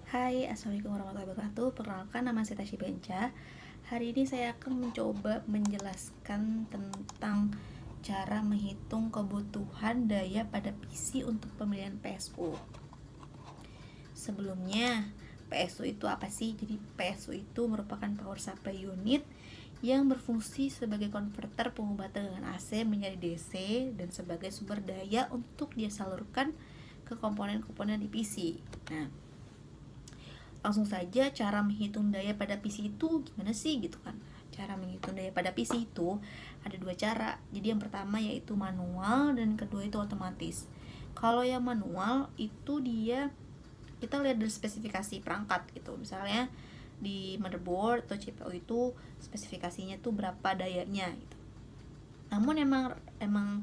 Hai, Assalamualaikum warahmatullahi wabarakatuh. Perkenalkan, nama saya Tasya Benca. Hari ini saya akan mencoba menjelaskan tentang cara menghitung kebutuhan daya pada PC untuk pemilihan PSU. Sebelumnya, PSU itu apa sih? Jadi PSU itu merupakan power supply unit yang berfungsi sebagai konverter pengubah tegangan AC menjadi DC dan sebagai sumber daya untuk disalurkan ke komponen-komponen di PC. Nah, langsung saja cara menghitung daya pada PC itu gimana sih gitu kan. Cara menghitung daya pada PC itu ada dua cara. Jadi yang pertama yaitu manual dan kedua itu otomatis. Kalau yang manual itu kita lihat dari spesifikasi perangkat gitu. Misalnya di motherboard atau CPU itu spesifikasinya tuh berapa dayanya gitu. Namun emang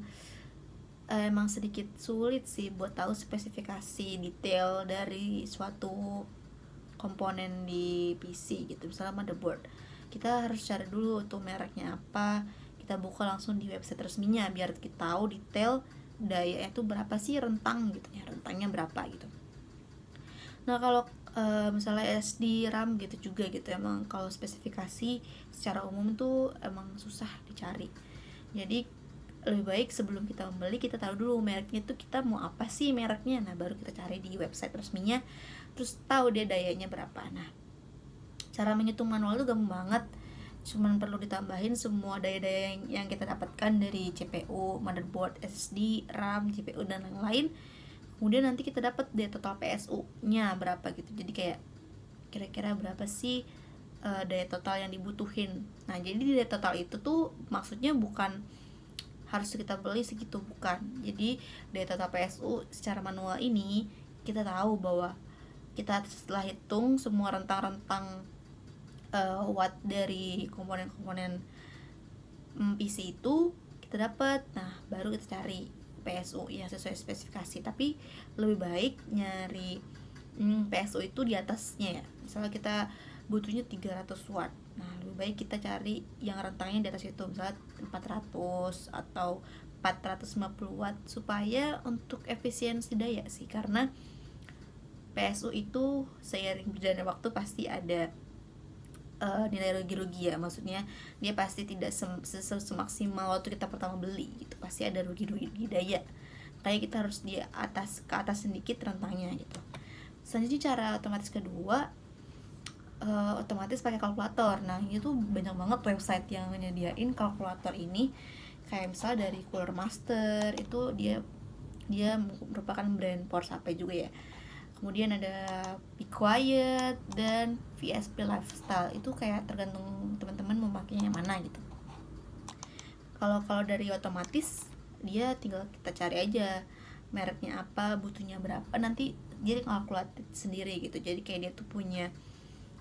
sedikit sulit sih buat tahu spesifikasi detail dari suatu komponen di PC gitu, misalnya motherboard. Kita harus cari dulu tuh mereknya apa, kita buka langsung di website resminya biar kita tahu detail dayanya itu berapa sih, rentangnya berapa gitu. Nah kalau misalnya SD RAM gitu juga gitu, emang kalau spesifikasi secara umum tuh emang susah dicari. Jadi lebih baik sebelum kita membeli kita tahu dulu mereknya itu kita mau apa sih mereknya. Nah baru kita cari di website resminya, terus tahu dia dayanya berapa. Nah cara menghitung manual itu gampang banget, cuman perlu ditambahin semua daya-daya yang kita dapatkan dari CPU, motherboard, SSD, RAM, GPU dan lain-lain. Kemudian nanti kita dapat daya total PSU nya berapa gitu. Jadi kayak kira-kira berapa sih daya total yang dibutuhin. Nah jadi daya total itu tuh maksudnya bukan harus kita beli segitu, bukan. Jadi daya total PSU secara manual ini kita tahu bahwa kita setelah hitung semua rentang-rentang watt dari komponen-komponen PC itu kita dapat. Nah baru kita cari PSU yang sesuai spesifikasi. Tapi lebih baik nyari PSU itu di atasnya ya. Misalnya kita butuhnya 300 watt, nah lebih baik kita cari yang rentangnya di atas itu, misalnya 400 atau 450 watt, supaya untuk efisiensi daya sih. Karena PSU itu seiring berjalannya waktu pasti ada nilai rugi-rugi ya, maksudnya dia pasti tidak semaksimal waktu kita pertama beli gitu, pasti ada rugi-rugi daya. Kayak kita harus di atas, ke atas sedikit rentangnya gitu. Selanjutnya cara otomatis kedua, otomatis pakai kalkulator. Nah itu banyak banget website yang menyediain kalkulator ini, kayak misalnya dari Cooler Master, itu dia merupakan brand power supply juga ya. Kemudian ada Be Quiet dan VSP Lifestyle, itu kayak tergantung teman-teman memakainya yang mana gitu. Kalau dari otomatis dia tinggal kita cari aja mereknya apa, butuhnya berapa, nanti dia kalkulatif sendiri gitu. Jadi kayak dia tuh punya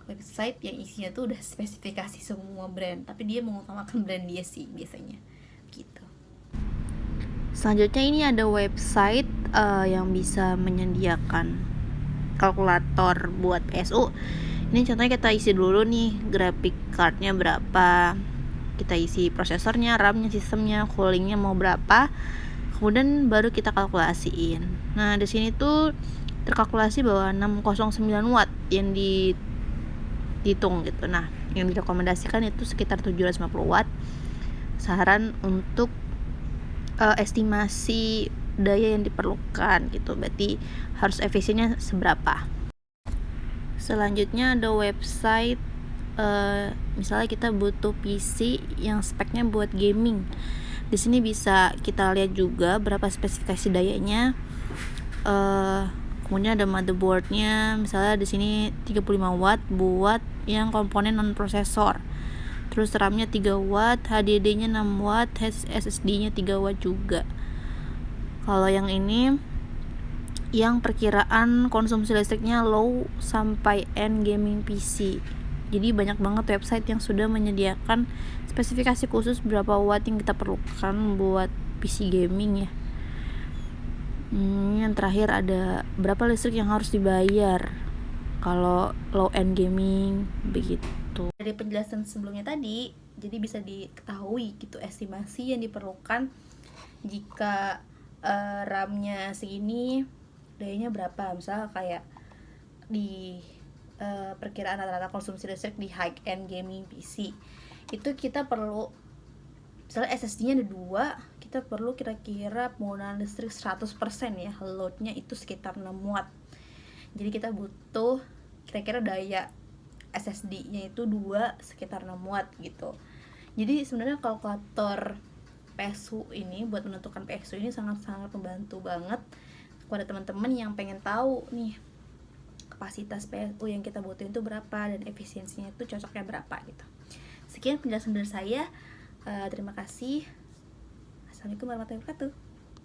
website yang isinya tuh udah spesifikasi semua brand, tapi dia mengutamakan brand dia sih biasanya gitu. Selanjutnya ini ada website yang bisa menyediakan kalkulator buat PSU. Ini contohnya kita isi dulu nih graphic cardnya berapa, kita isi prosesornya, RAM-nya, sistemnya, coolingnya mau berapa, kemudian baru kita kalkulasiin. Nah di sini tuh terkalkulasi bahwa 609 watt yang dihitung gitu. Nah yang direkomendasikan itu sekitar 750 watt. Saran untuk estimasi daya yang diperlukan gitu, berarti harus efisiennya seberapa. Selanjutnya ada website, misalnya kita butuh PC yang speknya buat gaming. Di sini bisa kita lihat juga berapa spesifikasi dayanya. Kemudian ada motherboardnya, misalnya di sini 35 watt buat yang komponen non prosesor. Terus RAM-nya 3 watt, HDD-nya 6 watt, SSD-nya 3 watt juga. Kalau yang ini yang perkiraan konsumsi listriknya low sampai end gaming PC. Jadi banyak banget website yang sudah menyediakan spesifikasi khusus berapa watt yang kita perlukan buat PC gaming ya. Yang terakhir ada berapa listrik yang harus dibayar kalau low end gaming begitu. Dari penjelasan sebelumnya tadi, jadi bisa diketahui gitu estimasi yang diperlukan jika RAM-nya segini, dayanya berapa. Misalnya kayak di perkiraan rata-rata konsumsi listrik di high end gaming PC itu kita perlu, misalnya SSD-nya ada 2, kita perlu kira-kira penggunaan listrik 100% ya, loadnya itu sekitar 6 watt. Jadi kita butuh kira-kira daya SSD-nya itu 2 sekitar 6 watt gitu. Jadi sebenarnya kalkulator PSU ini buat menentukan PSU ini sangat-sangat membantu banget kepada teman-teman yang pengen tahu nih kapasitas PSU yang kita butuhin itu berapa dan efisiensinya itu cocoknya berapa gitu. Sekian penjelasan dari saya. Terima kasih. Assalamualaikum warahmatullahi wabarakatuh.